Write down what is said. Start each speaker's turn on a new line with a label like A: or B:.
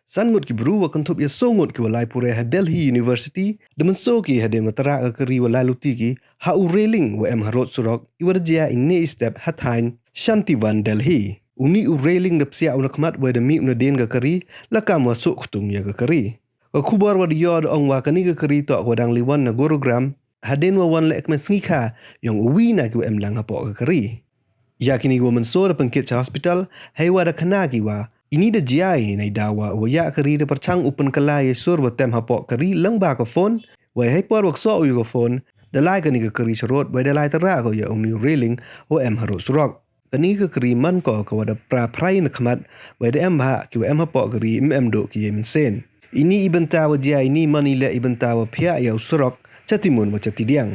A: Sangut ki bru wa kantup ya songut ki walai pure ha Delhi University demen so ki ha de matara ka kari walai luti ki ha u railing wa em harot surok iwarjia ini step hathain Shantivan Delhi. Uni u railing dap sia unakmat wa de mi una den ka kari lakam wa sok tung ya ka kari. Ka kubar wa diod ong wa kani ka kari to wa dang liwan na gorogram haden wa wan lek mesngika yang uwi na ki wa em lang hapo ka kari. Ya kini wa mensor pengkit cha hospital hai wa da kana ki wa ini da jai Neidaw wa ya kari da perchang upen kalai sur wa tem hapok kari lang ba ka phone wa heipor wa so u ka phone da lai ka ni ka kari sharot wa da lai tara ko ya uni railing wa em harot surok kani ka kari man ko ka wa da pra prai na khamat wa da em ba ki wa em hapok kari em do ki yemin sen ini ibenta wa jai ini mani la ibenta wa phia ya surok chatimun wa chatidiang.